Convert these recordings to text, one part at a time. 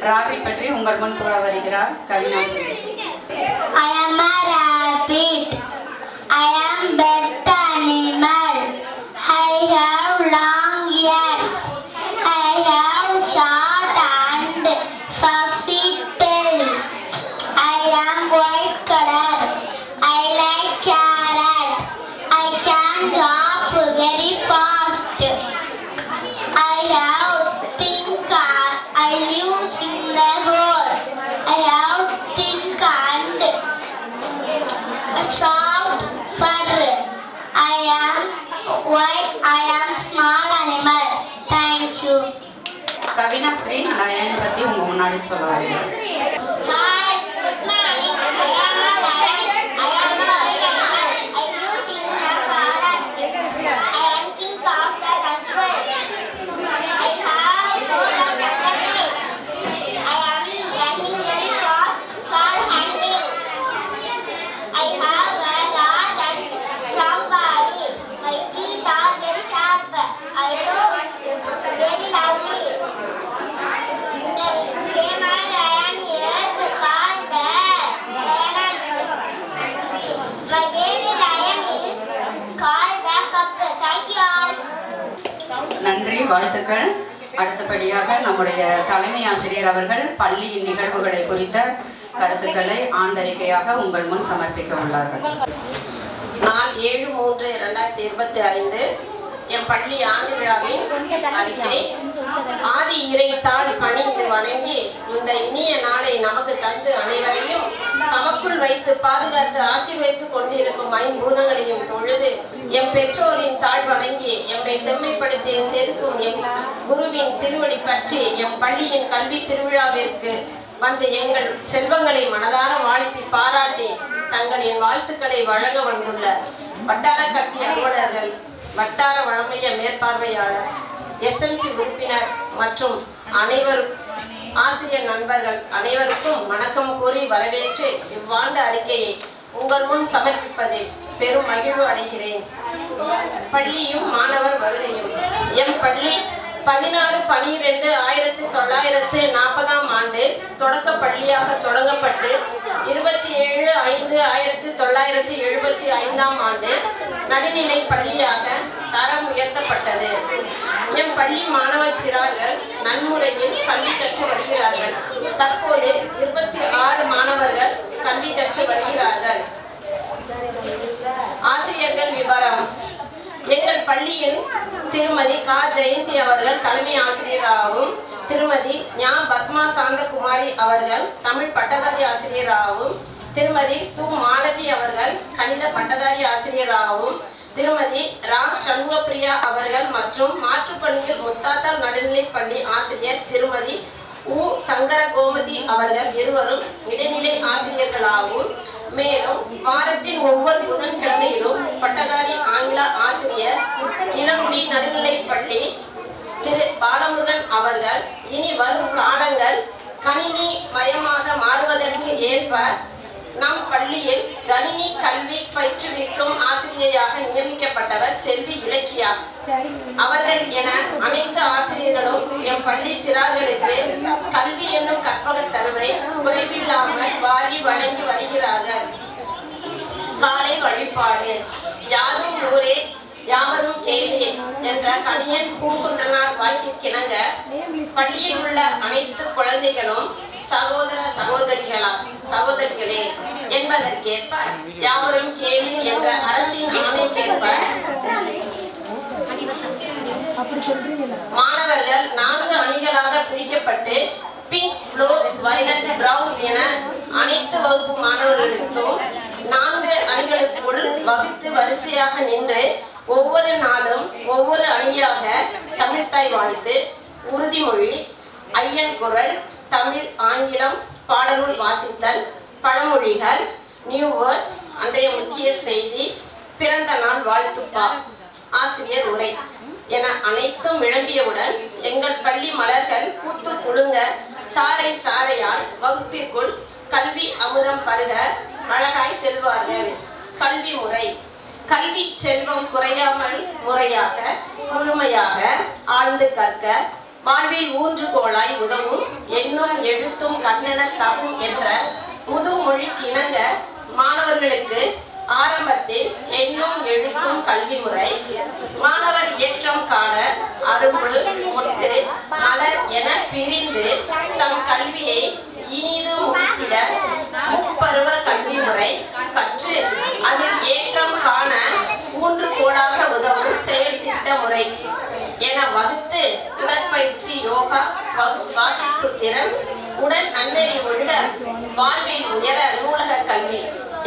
ராபி பற்றி உங்கள் முன் கூற வருகிறார் கவினாசிரியர். I am a rabbit. I am best animal. I have long ears. I have short and fluffy tail. I am white color. I like carrot. I can hop very fast. I have think. I live in the hole. I have thick and soft fur. I am white. I am small animal. Thank you. Kavinashri lion பற்றி உங்கள் முன்னாடி சொல்ல வருகிறார். Hi, good morning. I am a lion. I am a white animal. I live in the forest. I am king of the jungle. I have 4 legs. I am running very fast for hunting. I have a large and strong body. My teeth are very sharp. I look very lovely. The famous lion is called the lioness. My baby lion is called the cub. Thank you all. நன்றி, வாழ்த்துக்கள். அடுத்தபடியாக நம்முடைய தலைமை ஆசிரியர் அவர்கள் பள்ளியின் நிகழ்வுகளை குறித்த கருத்துக்களை ஆண்டறிக்கையாக உங்கள் முன் சமர்ப்பிக்க உள்ளார்கள். நாள் 7/3/2025 என் பள்ளி ஆண்டு விழாவின் அறிக்கை. ஆதி இறைத்தாள் பணிந்து வணங்கி இந்த இனிய நாளை நமக்கு தந்து அனைவரையும் தமக்குள் வைத்து பாதுகாத்து ஆசீர்வதித்துக் கொண்டிருக்கும் ஐம்பூதங்களையும் தொழுது எம் பெற்றோரின் தாழ் வணங்கி எம்மை செம்மைப்படுத்தி செதுக்கும் எம் குருவின் திருவடி பற்றி எம் பள்ளியின் கல்வி திருவிழாவிற்கு வந்து எங்கள் செல்வங்களை மனதார வாழ்த்தி பாராட்டி தங்களின் வாழ்த்துக்களை வழங்க வந்துள்ள வட்டார கல்வி அலுவலர்கள், வட்டார வழமைய மேற்பார்வையாளர், SMC உறுப்பினர் மற்றும் அனைவரும் ஆசிரியர் நண்பர்கள் அனைவருக்கும் வணக்கம் கூறி வரவேற்று இவ்வாண்டு அறிக்கையை உங்கள் முன் சமர்ப்பிப்பதில் பெரும் மகிழ்வு அடைகிறேன். பள்ளியும் மாணவர் வருகையும். எம் பள்ளி 16/12/1940 ஆண்டு தொடக்க பள்ளியாக தொடங்கப்பட்டு 27/5/1975 ஆண்டு நடுநிலை பள்ளியாக தரம் உயர்த்தப்பட்டது. எம் பள்ளி மாணவ சிறார்கள் நன்முறையில் கல்வி கற்று வருகிறார்கள். தற்போது 26 மாணவர்கள் கல்வி கற்று வருகிறார்கள். ஆசிரியர்கள் விவரம். எங்கள் பள்ளியில் திருமதி க. ஜெயந்தி அவர்கள் தலைமை ஆசிரியராகவும், திருமதி ஞா. பத்மா சாந்தகுமாரி அவர்கள் தமிழ் பட்டதாரி ஆசிரியராகவும், திருமதி சு. மாலதி அவர்கள் கணித பட்டதாரி ஆசிரியராகவும், திருமதி ரா. சண்முகப்பிரியா அவர்கள் மற்றும் மாற்றுப்பள்ளியில் முத்தாத்தால் நடுநிலைப் பள்ளி ஆசிரியர் திருமதி உ. சங்கர கோமதி அவர்கள் இருவரும் இடைநிலை ஆசிரியர்களாகவும், மேலும் வாரத்தின் ஒவ்வொரு புதன்கிழமையிலும் பட்டதாரி ஆங்கில ஆசிரியர் இளங்குடி நடுநிலைப் பள்ளி திரு பாலமுருகன் அவர்கள் இனி வரும் காலங்கள் கணினி மயமாக மாறுவதற்கு ஏற்ப நம் பள்ளியில் கணினி கல்வி பயிற்றுவிக்கும் ஆசிரியராக நியமிக்கப்பட்டவர் செல்வி இலக்கியா அவர்கள் என அனைத்து ஆசிரியர்களும் எம் பள்ளி சிறார்களுக்கு கல்வி என்னும் கற்பக தருவை குறைவில்லாமல் வாரி வழங்கி வருகிறார்கள். காலை வழிபாடு. யாரும் ஊரே யாவரும் கேளே என்ற கணியன் பூங்குன்றனார் வாக்கிற்கிணங்க பள்ளியில் உள்ள அனைத்து குழந்தைகளும் சகோதர சகோதரிகளே என்பதற்கேற்ப யாவரும் கேளே என்ற அரசின் ஆணைக்கேற்ப மாணவர்கள் 4 அணிகளாக பிரிக்கப்பட்டு பிங்க், ப்ளூ, வயலட், பிரவுன் என அனைத்து வகுப்பு மாணவர்களுக்கும் 4 அணிகளுக்குள் வகுத்து வரிசையாக நின்று ஒவ்வொரு நாளும் ஒவ்வொரு அணியாக தமிழ்த்தாய் வாழ்த்து, உறுதிமொழி, ஐயன் குரல், தமிழ், ஆங்கிலம், பாடநூல் வாசித்தல், பழமொழிகள், நியூ வேர்ட்ஸ், அன்றைய முக்கிய செய்தி, பிறந்த நாள் வாழ்த்துப்பா, ஆசிரியர் உரை என அனைத்தும் விளம்பியவுடன் எங்கள் பள்ளி மலர்கள் பூத்து குலுங்க சாறை சாறையால் வகுப்பிற்குள் கல்வி அமுதம் பருக அழகாய் செல்வார்கள். கல்வி முறை. கல்வி செல்வம் குறையாமல் முறையாக முழுமையாக ஆழ்ந்து கற்க வாழ்வில் ஊன்றுகோலாய் உதவும் எண்ணும் மொழிக்கிணங்க மாணவர்களுக்கு ஆரம்பத்தில் எண்ணும் எழுத்தும் கல்வி முறை, மாணவர் ஏற்றம் காண அரும்பு மொட்டு மலர் என பிரிந்து தம் கல்வியை இனிது முடித்திட முப்பருவ கல்வி முறை கற்று அதில் ஏற்றம் காண ஊன்றுகோலாக உதவும் செயல் திட்ட முறை என வகுத்து உடற்பயிற்சி, யோகா, வாசிப்பு திறன், உடல் நன்னெறி ஒழுக, வாழ்வில் உயர நூலக கல்வி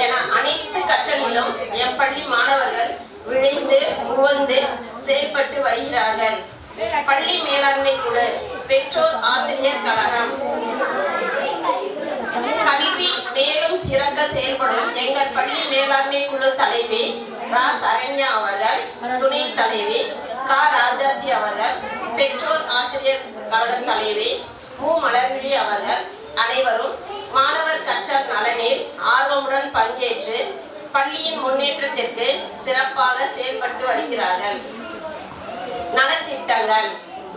என அனைத்து கற்றலிலும் எம் பள்ளி மாணவர்கள் விளைந்து உவந்து செயல்பட்டு வருகிறார்கள். பள்ளி மேலாண்மை குழு, பெற்றோர் ஆசிரியர் கழகம், கல்வி மேலும் சிறக்க செயல்படும் எங்கள் பள்ளி மேலாண்மை குழு தலைவி ரா சரண்யா அவர்கள், துணை தலைவி கா ராஜாத்தி அவர்கள், பெற்றோர் ஆசிரியர் கழக தலைவி மு மலர்விழி அவர்கள் அனைவரும் மாணவர் கற்றல் நலனில் ஆர்வமுடன் பங்கேற்று பள்ளியின் முன்னேற்றத்திற்கு சிறப்பாக செயல்பட்டு வருகிறார்கள். நலத்திட்டங்கள்.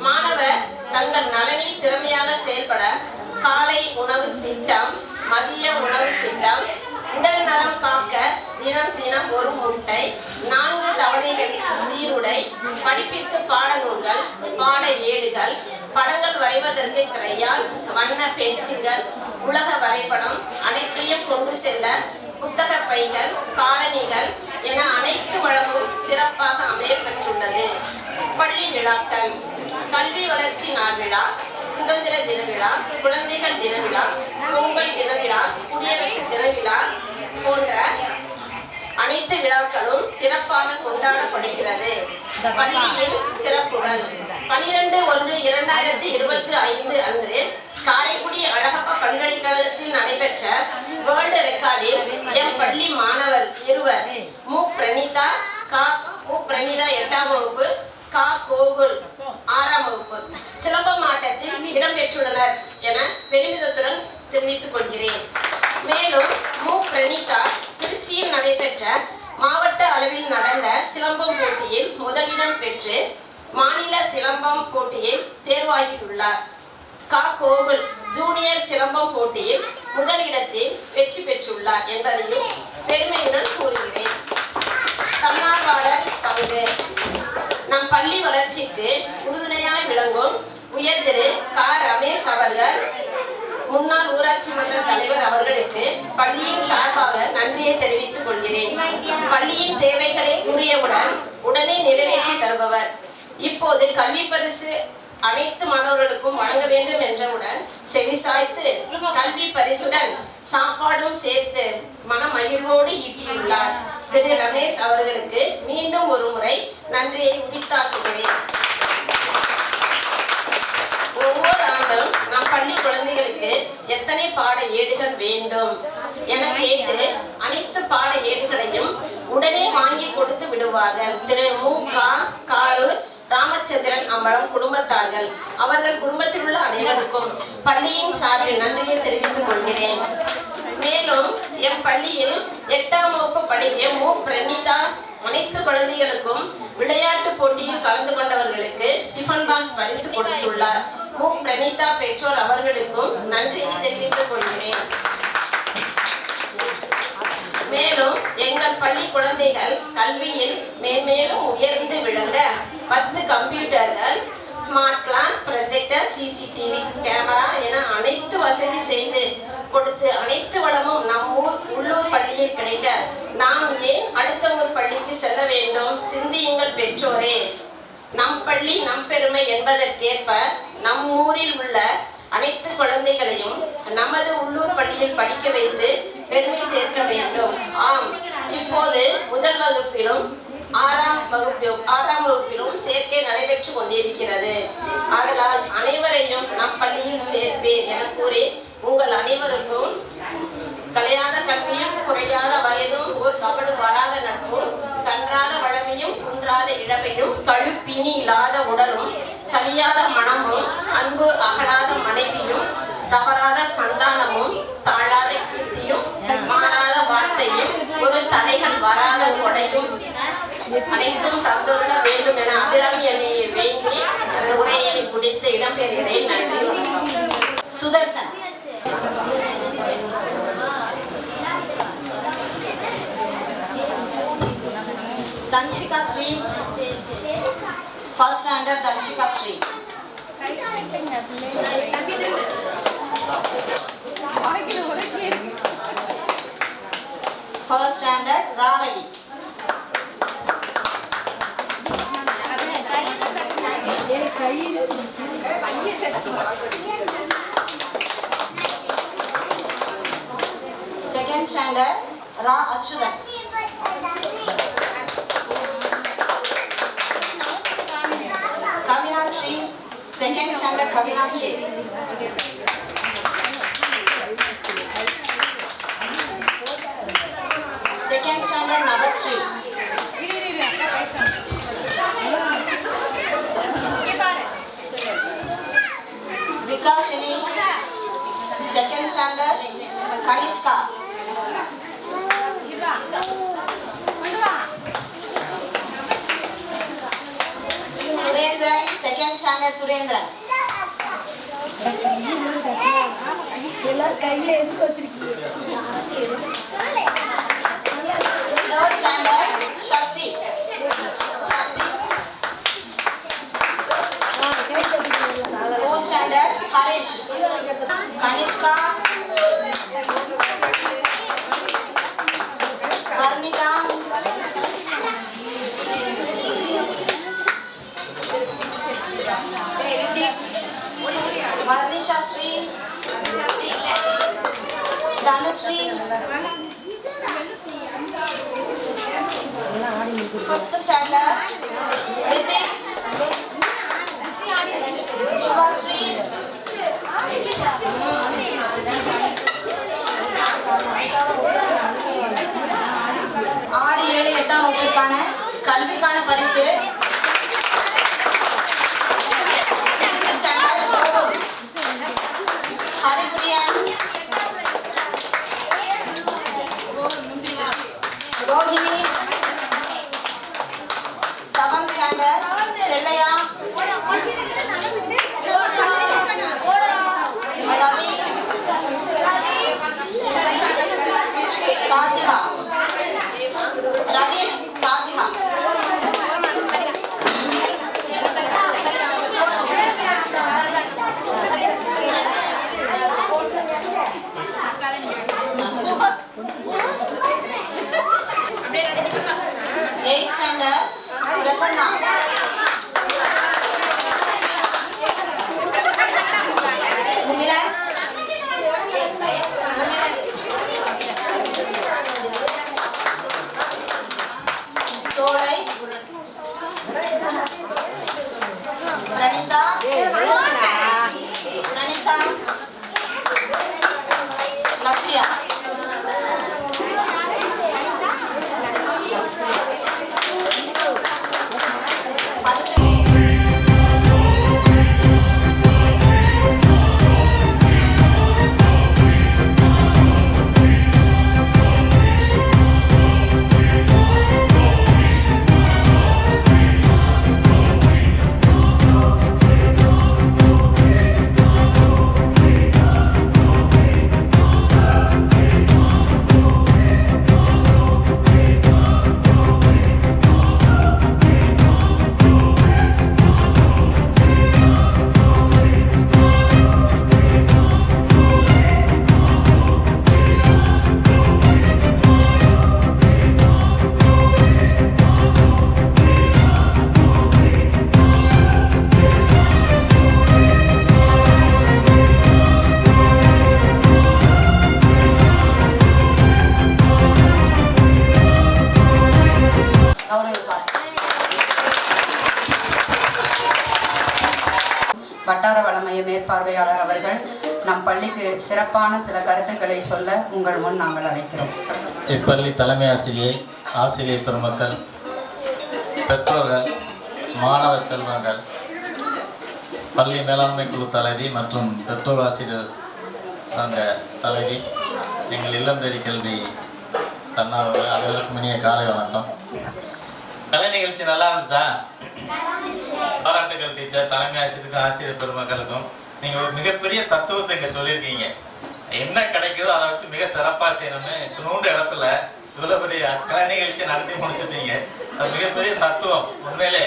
மாணவர் தங்கள் நலனில் திறமையாக செயல்பட காலை உணவு திட்டம், மதிய உணவு திட்டம், உடல் நலம் காக்க தினம் ஒரு முட்டை, 4 தவணைகளில் சீருடை, படிப்பிற்கு பாடநூல்கள், பாட ஏடுகள், படங்கள் வரைவதற்கு கிரையான்ஸ், வண்ண பென்சில்கள், உலக வரைபடம் அனைத்தையும் கொண்டு செல்ல புத்தக பைகள், காலணிகள் என அனைத்து வளமும் சிறப்பாக அமையப்பெற்றுள்ளது. பள்ளி விழாக்கள். கல்வி வளர்ச்சி நாள் விழா, சுதந்திர தின விழா, குழந்தைகள் தின விழா, பொங்கல் தின விழா, குடியரசு தின விழா போன்ற அனைத்து விழாக்களும் சிறப்பாக கொண்டாடப்படுகிறது. பள்ளியின் சிறப்புகள். 12/1/2025 அன்று காரைக்குடி அழகப்பா பல்கலைக்கழகத்தில் நடைபெற்ற வேர்ல்டு ரெக்கார்டில் எம் பள்ளி மாணவர் இருவர் மு பிரணிதா 8ஆம் வகுப்பு, கா கோகுல் 6ஆம் வகுப்பு சிலம்பம் ஆட்டத்தில் இடம்பெற்றுள்ளனர் என பெருமிதத்துடன் தெரிவித்துக் கொள்கிறேன். மேலும் மு பிரணிதா திருச்சியில் நடைபெற்ற மாவட்ட அளவில் நடந்த சிலம்பம் போட்டியில் முதலிடம் பெற்று மாநில சிலம்பம் போட்டியில் தேர்வாகியுள்ளார். கா கோகுல் ஜூனியர் சிலம்பம் போட்டியில் முதலிடத்தில் வெற்றி பெற்றுள்ளார் என்பதையும் பெருமையுடன் கூறுகிறேன். தன்னார்வலர் பங்கு. நம் பள்ளி வளர்ச்சிக்கு உறுதுணையாய் விளங்கும் உயர் திரு கா ரமேஷ் அவர்கள், முன்னாள் ஊராட்சி மன்ற தலைவர் அவர்களுக்கு பள்ளியின் சார்பாக நன்றியை தெரிவித்துக் கொள்கிறேன். பள்ளியின் தேவைகளை கூறியவுடன் உடனே நிறைவேற்றி தருபவர். இப்போது கல்வி பரிசு அனைத்து மாணவர்களுக்கும் வழங்க வேண்டும் என்றவுடன் செவிசாய்த்து கல்வி பரிசுடன் சாப்பாடும் சேர்த்து மன மகிழ்வோடு ஈட்டியுள்ளார் திரு ரமேஷ் அவர்களுக்கு மீண்டும் ஒரு முறை நன்றியை உரித்தாக்குகிறேன். ஒவ்வொரு ஆண்டும் நம் பள்ளி குழந்தைகளுக்கு எத்தனை பாட ஏடுகள் வேண்டும் என கேட்டு அனைத்து பாட ஏடுகளையும் உடனே வாங்கி கொடுத்து விடுவார்கள். திரு மு காரு ராமச்சந்திரன் அம்பலம் குடும்பத்தார்கள். அவர்கள் குடும்பத்தில் உள்ள அனைவருக்கும் பள்ளியின் சார்பில் நன்றியை தெரிவித்துக் கொள்கிறேன். மேலும் எம் பள்ளியில் 8ஆம் வகுப்பு படிக்கும் மு பிரணிதா அனைத்து குழந்தைகளுக்கும் விளையாட்டு போட்டியில் கலந்து கொண்டவர்களுக்கு டிஃபன் பாக்ஸ் பரிசு கொடுத்துள்ளார். மு பிரணிதா பெற்றோர் அவர்களுக்கும் நன்றியை தெரிவித்துக் கொள்கிறேன். மேலும் எங்கள் பள்ளி குழந்தைகள் கல்வியில் மேன்மேலும் உயர்ந்து விளங்க 10 கம்ப்யூட்டர்கள், smart class, projector, CCTV camera என அனைத்து வசதி செய்து கொடுத்து அனைத்து வளமும் நம் உள்ளூர் பள்ளியில் கிடைக்க நாம் ஏன் அடுத்த ஊர் பள்ளிக்கு செல்ல வேண்டும்? சிந்தியுங்கள் பெற்றோரே. நம் பள்ளி நம் பெருமை என்பதற்கேற்ப நம் ஊரில் உள்ள அனைத்து குழந்தைகளையும் நமது உள்ளூர் பள்ளியில் படிக்க வைத்து பெருமை சேர்க்க வேண்டும். ஆம், இப்போது முதல் வகுப்பிலும் 6ஆம் வகுப்பிலும் சேர்க்கை நடைபெற்று கொண்டிருக்கிறது. அதனால் அனைவரையும் நம் பள்ளியில் சேர்ப்பேன் என கூறி உங்கள் அனைவருக்கும் கலையாத கல்வியும் குறையாத வயதும் ஒரு கபடு வராத நட்பும் கன்றாத வளமையும் குன்றாத இளமையும் கழுப்பினி இல்லாத உடலும் சலியாத மனமும் அன்பு அகலாத மனைவியும் தவறாத சந்தானமும் தாழாத கீர்த்தியும் மாறாத வார்த்தையும் ஒரு தலைகள் வராத கொடையும் அனைத்தும் தந்துள்ள வேண்டும் என அபிராமி என்னையை வேண்டி உரையை முடித்து இடம்பெறுகிறேன். நன்றி, வணக்கம். Sudarshan. First standard Ragavi. Second standard Ra Achudan. Kavina Sri. Second standard Kavina Sri. Second standard Navasri. Vikashini. Second standard Kanishka. Surendran. Second standard Surendran. Third standard Shakti. Fourth standard Harish. Kanishka. Karnika. Varnisha Sri. Dhanusri. Fifth standard Ritik. Shubhasri. 6, 7, 8 வகுப்புக்கான கல்விக்கான பரிசு Haripriyan, Rohini. 7th standard Chellaiah, Ravi, காசிகா. Ravi, காசிகா. Eighth standard Prasanna. Mumilan. Stolai. Pranita. Pranita. Lakshya. வட்டார வளமைய மேற்பார்வையாளர் அவர்கள் நம் பள்ளிக்கு சிறப்பான சில கருத்துக்களை சொல்ல உங்கள் முன் நாங்கள் அழைக்கிறோம். இப்பள்ளி தலைமை ஆசிரியர், ஆசிரியர் பெருமக்கள், பெற்றோர்கள், மாணவ செல்வங்கள், பள்ளி மேலாண்மை குழு தலைவி மற்றும் பெற்றோர் ஆசிரியர் சங்க தலைவி, எங்கள் இல்லம் தேடி கல்வி தன்னார்வலர்கள் அனைவருக்கும் இனிய காலை வணக்கம். கலை நிகழ்ச்சி நல்லா இருந்துச்சா? பாராட்டுகள் டீச்சர், தலைமை ஆசிரியருக்கும் ஆசிரியர் பெருமக்களுக்கும். நீங்கள் ஒரு மிகப்பெரிய தத்துவத்தை இங்கே சொல்லியிருக்கீங்க. என்ன கிடைக்குதோ அதை வச்சு மிக சிறப்பாக செய்யணும்னு நூண்டு இடத்துல இவ்வளோ பெரிய கலை நிகழ்ச்சி நடத்தி முடிச்சிருந்தீங்க. அது மிகப்பெரிய தத்துவம். உண்மையிலே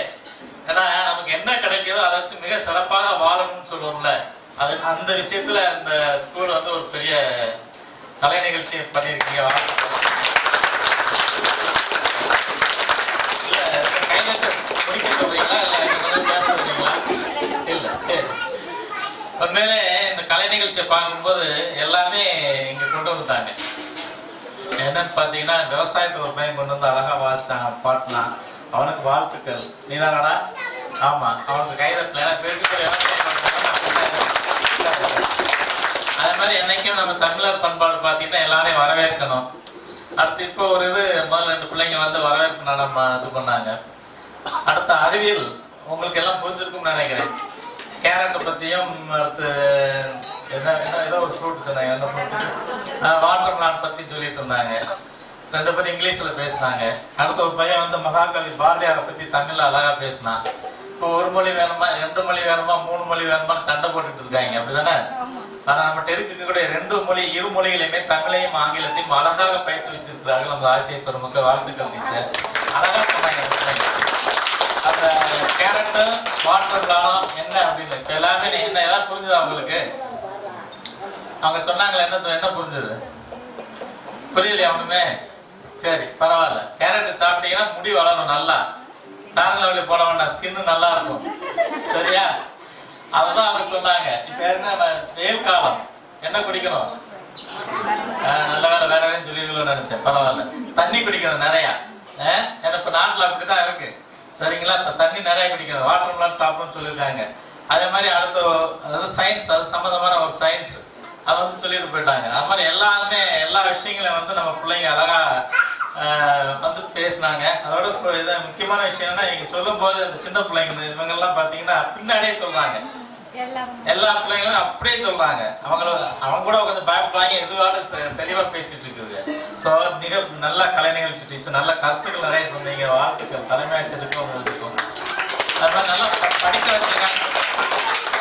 ஏன்னா நமக்கு என்ன கிடைக்குதோ அதை வச்சு மிக சிறப்பாக வாழணும்னு சொல்லுவோம்ல, அது அந்த விஷயத்துல இந்த ஸ்கூல் வந்து ஒரு பெரிய கலை நிகழ்ச்சி பண்ணியிருக்கீங்க. முடிக்க சொல்றீங்களா இல்ல பேச சொல்றீங்களா? இல்ல, சரி. உண்மையிலே இந்த கலை நிகழ்ச்சியை பார்க்கும்போது எல்லாமே இங்க கொண்டு வந்துட்டாங்க. என்னன்னு பாத்தீங்கன்னா, விவசாயத்தை ஒரு பையன் கொண்டு வந்து அழகா வாசிச்சான், பாட்டுலாம். அவனுக்கு வாழ்த்துக்கள். நீதானடா? ஆமா, அவனுக்கு கைதட்டல. ஏன்னா பெருமைக்குரிய அதே மாதிரி என்னைக்கும் நம்ம தமிழர் பண்பாடு பார்த்தீங்கன்னா எல்லாரையும் வரவேற்கணும். அடுத்து இப்போ ஒரு இது முதல்ல 2 பிள்ளைங்க வந்து வரவேற்பு நம்ம இது பண்ணாங்க. அடுத்த அறிவியல் உங்களுக்கு எல்லாம் புரிஞ்சிருக்கும்னு நினைக்கிறேன். கேரட்டை பற்றியும், அடுத்து ஏதோ ஒரு ஃப்ரூட் சொன்னாங்க, என்ன ஃப்ரூட், வாட்டர் பிளான்ட் பற்றி சொல்லிட்டு இருந்தாங்க. 2 பேரும் இங்கிலீஷில் பேசினாங்க. அடுத்த ஒரு பையன் வந்து மகாகவி பாரதியாரை பற்றி தமிழில் அழகாக பேசினான். இப்போ 1 மொழி வேணுமா, 2 மொழி வேணுமா, 3 மொழி வேணுமான்னு சண்டை போட்டுட்டு இருக்காங்க, அப்படிதானே? ஆனால் நம்மகிட்ட இருக்கக்கூடிய 2 மொழி, 2 மொழிகளையுமே தமிழையும் ஆங்கிலத்தையும் அழகாக பயிற்றுவித்திருக்கிறார்கள் நம்ம ஆசிரியர் பெருமக்கள். வாழ்த்துக்கள் டீச்சர், அழகாக சொன்னாங்க. அந்த கேரட்டும் வாட்டர் பிளானும் என்ன அப்படின்னு இப்போ எல்லாமே என்ன ஏதாவது புரிஞ்சுதா உங்களுக்கு? அவங்க சொன்னாங்களே, என்ன புரிஞ்சுது? புரியலையா ஒண்ணுமே? சரி, பரவாயில்ல. கேரட் சாப்பிட்டீங்கன்னா முடி வளரும், நல்லா ஃபேன் லெவலில் போட வேண்டாம், ஸ்கின்னு நல்லா இருக்கும். சரியா? அதுதான் அவங்க சொன்னாங்க. இப்ப என்ன வெயில் காலம், என்ன குடிக்கணும்? நல்ல வேலை, வேற எதுவும் சொல்லிருக்கணும்னு நினைச்சேன். பரவாயில்ல, தண்ணி குடிக்கணும் நிறையா. ஏன்னா இப்ப நாட்டுல அப்படிதான் இருக்கு. சரிங்களா? இப்ப தண்ணி நிறைய குடிக்கணும், வாட்டர் மெலன் சாப்பிடணும்னு சொல்லியிருக்காங்க. அதே மாதிரி அடுத்த அதாவது சயின்ஸ், அது சம்பந்தமான ஒரு சயின்ஸ் அதை வந்து சொல்லிட்டு போயிட்டாங்க. அது மாதிரி எல்லா விஷயங்களையும் வந்து நம்ம பிள்ளைங்க அழகா வந்து பேசினாங்க. அதோட இதை முக்கியமான விஷயம் தான், இவங்க சொல்லும் போது இந்த சின்ன பிள்ளைங்க இவங்கெல்லாம் பார்த்தீங்கன்னா பின்னாடியே சொல்றாங்க. எல்லா பிள்ளைங்களும் அப்படியே சொல்றாங்க. அவங்க கூட கொஞ்சம் பயப்படுறாங்க, எதுவாக தெளிவா பேசிட்டு இருக்குது. ஸோ மிக நல்ல கலை நிகழ்ச்சி டீச்சர், நல்ல கருத்துக்கள் நிறைய சொன்னீங்க. வாழ்த்துக்கள் தலைமை ஆசிரியருக்கும் உங்களுக்கும். அது மாதிரி நல்லா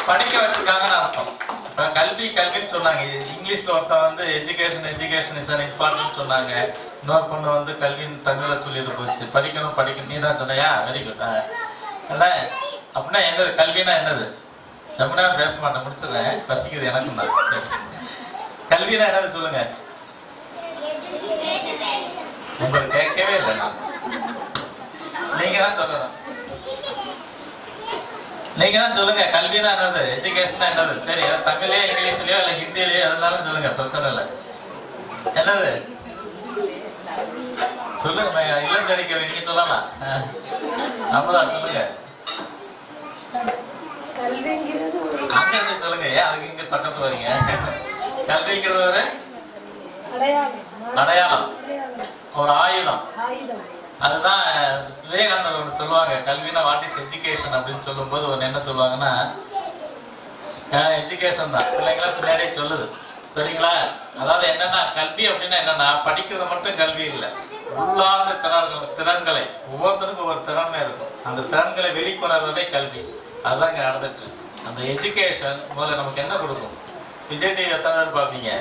படிக்க வச்சிருக்காங்கன்னு அர்த்தம். இப்போ கல்வின்னு சொன்னாங்க. இங்கிலீஷ்ல ஒருத்தன் வந்து எஜுகேஷன் இஸ் அன் இம்பார்ட்டன்ட் சொன்னாங்க. இன்னொரு பொண்ணு வந்து கல்வின்னு தமிழில் சொல்லிட்டு போச்சு. படிக்கணும் நீ தான் சொன்னையா? Very good. அப்படின்னா என்னது கல்வினா? என்னது? ரொம்ப நேரம் பேச மாட்டேன், முடிச்சிடுறேன், பசிக்குது எனக்கும் தான். சரி, கல்வினா என்னது சொல்லுங்க? உங்களுக்கு கேட்கவே இல்லை, நான் நீங்க தான் சொல்லணும். நீங்க தான் சொல்லுங்க, கல்வினா என்னது, எஜுகேஷனா என்னது? சரி, தமிழ்லயோ இங்கிலீஷ்லயோ இல்ல ஹிந்திலயோ எதுனாலும் சொல்லுங்க, பிரச்சனை இல்லை. என்னது சொல்லுங்க, இல்லம் கிடைக்க நீங்க சொல்லலாம். அப்பதான் சொல்லுங்க, அங்க இருந்து சொல்லுங்க. ஏன் அதுக்கு இங்க பக்கத்து வரீங்க? கல்விங்கிறது ஒரு அடையாளம், ஒரு ஆயுதம். அதுதான் விவேகானந்தர் ஒன்று சொல்லுவாங்க, கல்வினா வாட் இஸ் எஜுகேஷன் அப்படின்னு சொல்லும் போது ஒன்று என்ன சொல்லுவாங்கன்னா, எஜுகேஷன் தான். பிள்ளைங்களா பின்னாடியே சொல்லுது. சரிங்களா? அதாவது என்னன்னா, கல்வி அப்படின்னா என்னன்னா, படிக்கிறது மட்டும் கல்வி இல்லை, உள்ளார்ந்த திறன்களை, ஒவ்வொருத்தருக்கும் ஒவ்வொரு திறமை இருக்கும், அந்த திறன்களை வெளிக்கொணர்வதே கல்வி. அதுதான் இங்கே நடந்துட்டு. அந்த எஜுகேஷன் முதல்ல நமக்கு என்ன கொடுக்கும்? விஜய் டிவி எத்தனை பேர் பார்ப்பீங்க?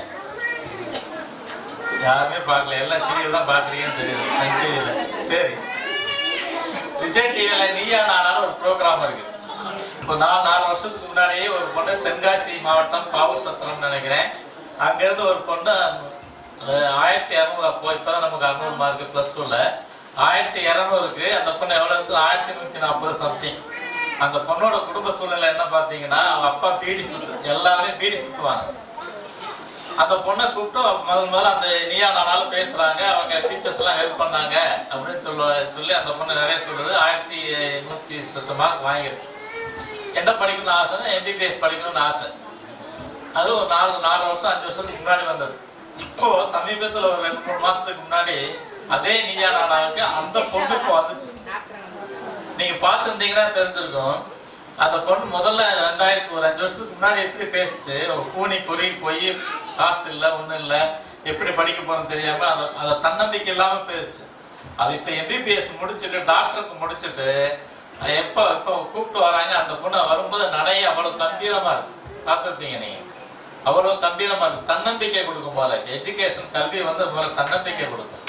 யாருமே பார்க்கல, எல்லாம் சீரியல் தான் பார்க்குறீங்கன்னு தெரியுது, சன் டிவியில. சரி, விஜய் டிவியில நீயா நானாலும் ஒரு ப்ரோக்ராம் இருக்கு. இப்போ 4 வருஷத்துக்கு முன்னாடியே ஒரு பொண்ணு தென்காசி மாவட்டம் பாவூர் சத்திரம்னு நினைக்கிறேன், அங்கேருந்து ஒரு பொண்ணு 1200 அப்போ, இப்போதான் நமக்கு 600 மார்க்கு +2ல 1200க்கு அந்த பொண்ணு எவ்வளோ இருந்து 1140 சம்திங். அந்த பொண்ணோட குடும்ப சூழ்நிலை என்ன பார்த்தீங்கன்னா, அவங்க அப்பா பீடி எல்லாருமே பீடி சுற்றுவாங்க. அந்த பொண்ணை கூப்பிட்டு முதல்ல அந்த நீயா நானாலும் பேசுறாங்க, அவங்க டீச்சர்ஸ் எல்லாம் ஹெல்ப் பண்ணாங்க அப்படின்னு சொல்லி அந்த பொண்ணு நிறைய சொல்லுது. 1100 மார்க் வாங்கிருக்கு. என்ன படிக்கணும்னு ஆசைன்னா MBBS படிக்கணும்னு ஆசை. அது ஒரு 4 வருஷம் 5 வருஷத்துக்கு முன்னாடி வந்தது. இப்போ சமீபத்தில் ஒரு 2-3 மாசத்துக்கு முன்னாடி அதே நீயா நானாவுக்கு அந்த பொண்ணுக்கு வந்துச்சு. நீங்க பார்த்துருந்தீங்கன்னா தெரிஞ்சிருக்கும். அந்த பொண்ணு முதல்ல 2000 ஒரு 5 வருஷத்துக்கு முன்னாடி எப்படி பேசிச்சு, கூனி பொறி போய் காசு இல்லை ஒன்றும் இல்லை, எப்படி படிக்க போறோம்னு தெரியாம அதை தன்னம்பிக்கை இல்லாம பேசிச்சு. அது இப்போ MBBS முடிச்சுட்டு டாக்டருக்கு முடிச்சுட்டு எப்போ கூப்பிட்டு வராங்க. அந்த பொண்ணு வரும்போது நடைய அவ்வளவு கம்பீரமா இருக்கு, பார்த்துருப்பீங்க நீங்க, அவ்வளவு கம்பீரமா இருக்கு. தன்னம்பிக்கை கொடுக்கும் போல எஜுகேஷன், கல்வி வந்து தன்னம்பிக்கை கொடுக்கும்.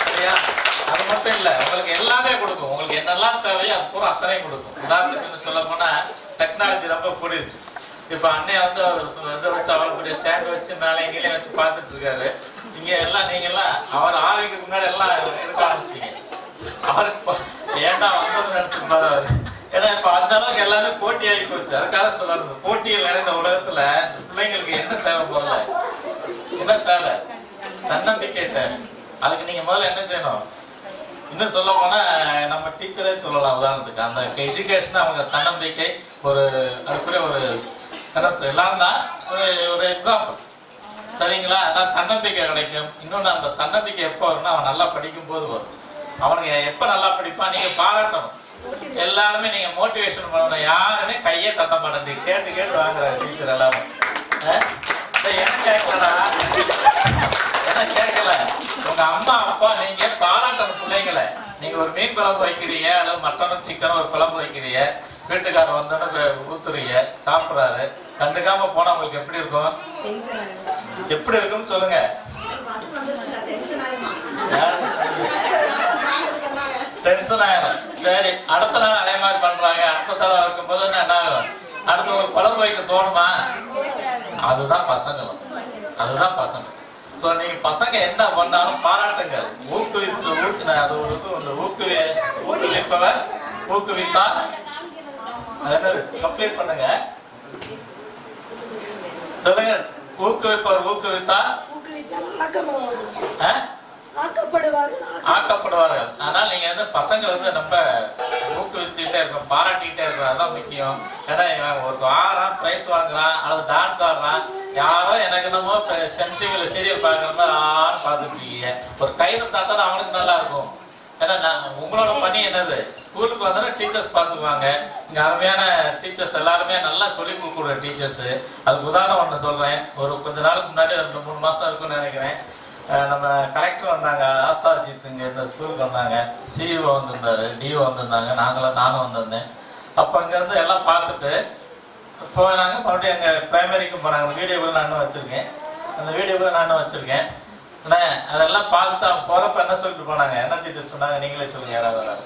சரியா? அது மட்டும் இல்லை, உங்களுக்கு எல்லாமே கொடுக்கும். உங்களுக்கு என்னெல்லாம் தேவையோ அது பூரா அத்தனையும் கொடுக்கும். உதாரணத்துக்கு சொல்ல போனா டெக்னாலஜி ரொம்ப கூடிருச்சு. இப்போ அண்ணன் வந்து இதை வச்சு அவளுக்குரிய ஸ்டாண்ட் வச்சு மேலே கீழே வச்சு பார்த்துட்டு இருக்காரு. இங்கே எல்லாம் நீங்கெல்லாம் அவர் ஆரோக்கியத்துக்கு முன்னாடி எல்லாம் எடுக்க ஆரம்பிச்சிங்க. அவருக்கு ஏன்டா வந்தது நினைச்சிருப்பாரு அவரு. ஏன்னா இப்ப அந்த அளவுக்கு எல்லாமே போட்டி ஆகி போச்சு. அதுக்காக சொல்றது, போட்டியில் நிறைந்த உலகத்துல பிள்ளைங்களுக்கு என்ன தேவை? முதல்ல என்ன தேவை? தன்னம்பிக்கை தேவை. அதுக்கு நீங்க முதல்ல என்ன செய்யணும்? இன்னும் சொல்ல போனா நம்ம டீச்சரே சொல்லலாம். உதாரணத்துக்கு அந்த எஜுகேஷன் அவங்க தன்னம்பிக்கை ஒரு அதுக்குரிய ஒரு எல்லாரும் தான் ஒரு எக்ஸாம்பிள். சரிங்களா? அதான் தன்னம்பிக்கை கிடைக்கும். இன்னொன்று அந்த தன்னம்பிக்கை எப்போ வரும்னா அவன் நல்லா படிக்கும் போது வரும். அவனுக்கு எப்ப நல்லா படிப்பான் நீங்க பாராட்டணும். எல்லாருமே நீங்க மோட்டிவேஷன் பண்ணணும். யாருமே கையே தட்ட மாட்டேன் கேட்டு கேட்டு வாங்குறாரு டீச்சர் எல்லாரும். என்ன கேட்கலடா, என்ன கேட்கல? உங்க அம்மா அப்பா நீங்க பாராட்டணும் பிள்ளைங்களை. நீங்க ஒரு மீன் குழம்பு வைக்கிறீங்க, அல்லது மட்டனும் சிக்கனும் ஒரு குழம்பு வைக்கிறீங்க, வீட்டுக்காரர் வந்தோன்னு ஊத்துறீங்க, சாப்பிட்றாரு, கண்டுக்காம போனா உங்களுக்கு எப்படி இருக்கும்? எப்படி இருக்குன்னு சொல்லுங்க. டென்ஷன் ஆயிரும். சரி, அடுத்த நாள் அதே மாதிரி பண்றாங்க. அடுத்த தடவை இருக்கும்போது என்ன ஆகும்? அடுத்த ஒரு குழம்பு வைக்க தோணுமா? அதுதான் பசங்களும், அதுதான் பசங்க. சோ நீங்க பசங்க என்ன பண்ணாலும் பாராட்டுங்க, ஊக்குவித்து அது ஒரு ஊக்குவிப்பவர் ஊக்குவித்தா அது என்னது? கம்ப்ளீட் பண்ணுங்க, சொல்லுங்க. ஊக்குவிப்பவர் ஊக்குவித்தா ஆக்கப்படுவார்கள். அதனால நீங்க வந்து பசங்க வந்து நம்ம ஊக்குவிச்சுட்டே இருக்கோம், பாராட்டிக்கிட்டே இருக்கோம். அதுதான் முக்கியம். ஏன்னா ஒரு வாரம் பிரைஸ் வாங்குறான் அல்லது டான்ஸ் ஆடுறான், யாரோ எனக்கு என்னமோ சென்டிவில சீரியல் பாக்குறதா பார்த்துட்டு இருக்கீங்க. ஒரு கை தட்டா தான் அவனுக்கு நல்லா இருக்கும். ஏன்னா உங்களோட பணி என்னது? ஸ்கூலுக்கு வந்தா டீச்சர்ஸ் பார்த்துக்குவாங்க. இங்க அருமையான டீச்சர்ஸ் எல்லாருமே நல்லா சொல்லி கொடுக்குற டீச்சர்ஸ். அதுக்கு உதாரணம் ஒன்று சொல்றேன். ஒரு கொஞ்ச நாளுக்கு முன்னாடி 2-3 மாசம் இருக்குன்னு நினைக்கிறேன். நம்ம கலெக்டர் வந்தாங்க, ஆசாஜித் இங்கே இந்த ஸ்கூலுக்கு வந்தாங்க, சிஇஓ வந்திருந்தாரு, டிஓ வந்திருந்தாங்க, நானும் வந்திருந்தேன். அப்போ இங்கேருந்து எல்லாம் பார்த்துட்டு போனாங்க. மறுபடியும் எங்கள் ப்ரைமரிக்கு போனாங்க. அந்த வீடியோ கூட நானும் வச்சுருக்கேன். அண்ணே அதெல்லாம் பார்த்துட்டு அவங்க போகிறப்ப என்ன சொல்லிட்டு போனாங்க? என்ன டீச்சர் சொன்னாங்க? நீங்களே சொல்லுங்கள். யாராவது வராங்க,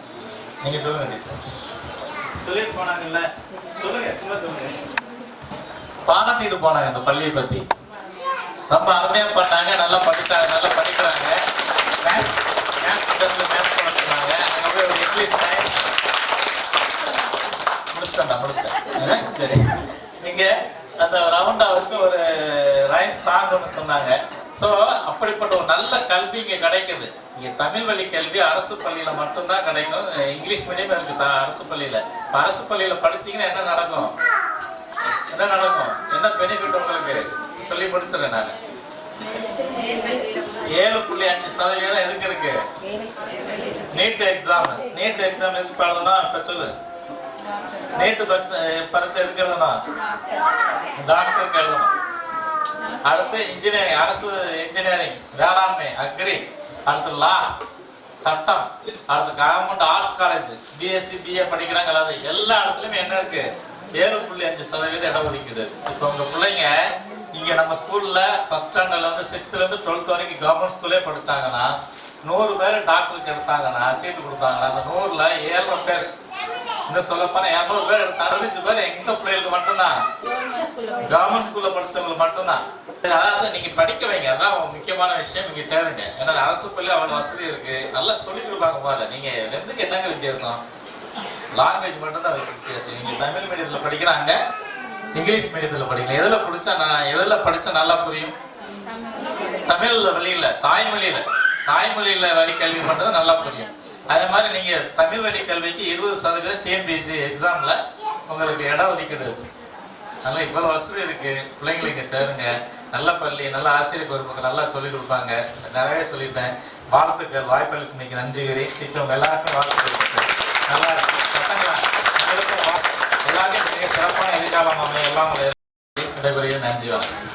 நீங்கள் சொல்லுங்கள் டீச்சர். சொல்லிட்டு போனாங்கல்ல, சொல்லுங்க, சும்மா சொல்லுங்க. பாராட்டிட்டு போனாங்க இந்த பள்ளியை பற்றி. ரொம்ப அருமையா பண்ணாங்க, நல்லா படிக்கிறாங்க. இங்கிலீஷ் முடிச்சிட்டேன். சரி, நீங்க அந்த ரவுண்டா வச்சு ஒரு ரைம் சாங் ஒன்று சொன்னாங்க. ஸோ அப்படிப்பட்ட ஒரு நல்ல கல்வி இங்கே கிடைக்குது. இங்கே தமிழ் வழி கல்வி அரசு பள்ளியில மட்டும்தான் கிடைக்கும். இங்கிலீஷ் மீடியம் இருக்கு அரசு பள்ளியில. அரசு பள்ளியில படிச்சீங்கன்னா என்ன நடக்கும்? என்ன பெனிஃபிட் உங்களுக்கு சொல்லி முடிச்சிடறேன் நான். 7.5% எதுக்கு இருக்கு? நீட் எக்ஸாம் எதுக்கு எழுதணும்? இப்ப சொல்லு. நீட் பரீட்சை எதுக்கு எழுதணும்? டாக்டருக்கு எழுதணும். அடுத்து இன்ஜினியரிங், அரசு இன்ஜினியரிங், வேளாண்மை, அக்ரி, அடுத்து லா, சட்டம், அடுத்து government arts college, BSc BA படிக்கிறாங்க. அதாவது எல்லா இடத்துலயுமே என்ன இருக்கு? 7.5% இடஒதுக்கீடு. இப்ப உங்க பிள்ளைங்க இங்க நம்ம ஸ்கூல்ல ஃபர்ஸ்ட் ஸ்டாண்டர்ட்ல இருந்து 6th இருந்து 12th வரைக்கும் கவர்மெண்ட் ஸ்கூல்லே படிச்சாங்கன்னா 100 பேர் டாக்டருக்கு எடுத்தாங்கன்னா, சீட்டு கொடுத்தாங்கன்னா, அந்த 100ல 700 பேர், இன்னும் சொல்ல போனா 200 பேர் எடுத்து 65 பேர் எங்க பிள்ளைகளுக்கு மட்டும்தான், கவர்மெண்ட் ஸ்கூல்ல படிச்சவங்களுக்கு மட்டும்தான். அதாவது நீங்க படிக்க வைங்க, அதான் முக்கியமான விஷயம். நீங்க சேருங்க. ஏன்னா அரசு பள்ளி அவ்வளவு வசதி இருக்கு, நல்லா சொல்லி கொடுப்பாங்க. முதல்ல நீங்க ரெண்டுக்கு என்னங்க வித்தியாசம்? லாங்குவேஜ் மட்டும் தான் வித்தியாசம். நீங்க தமிழ் மீடியத்துல படிக்கிறாங்க, இங்கிலீஷ் மீடியத்துல படிக்கலாம். எதுல படிச்சா நல்லா புரியும்? தமிழ்ல வழியில, தாய்மொழியில வழி கல்வி மட்டும் தான் நல்லா புரியும். அதே மாதிரி நீங்க தமிழ் வழி கல்விக்கு 20% டிஎன்பிஎஸ்சி எக்ஸாம்ல உங்களுக்கு இட ஒதுக்கீடு இருக்கு. நல்லா இவ்வளவு வசதி இருக்கு. பிள்ளைங்களுக்கு சேருங்க. நல்ல பள்ளி, நல்ல ஆசிரியர் பொறுப்புக்கு நல்லா சொல்லிக் கொடுப்பாங்க. நிறைய சொல்லிட்டேன். வாழ்த்துக்கள். வாய்ப்பளிக்கு இன்னைக்கு நன்றி. டீச்சர் எல்லாருக்கும் வாழ்த்துக்கள். நல்லா பசங்களா எல்லாருக்கும் எல்லாருக்கும் சிறப்பான எதிர்காலம் எல்லாம் விடைபெறுகிறேன். நன்றி. வணக்கம்.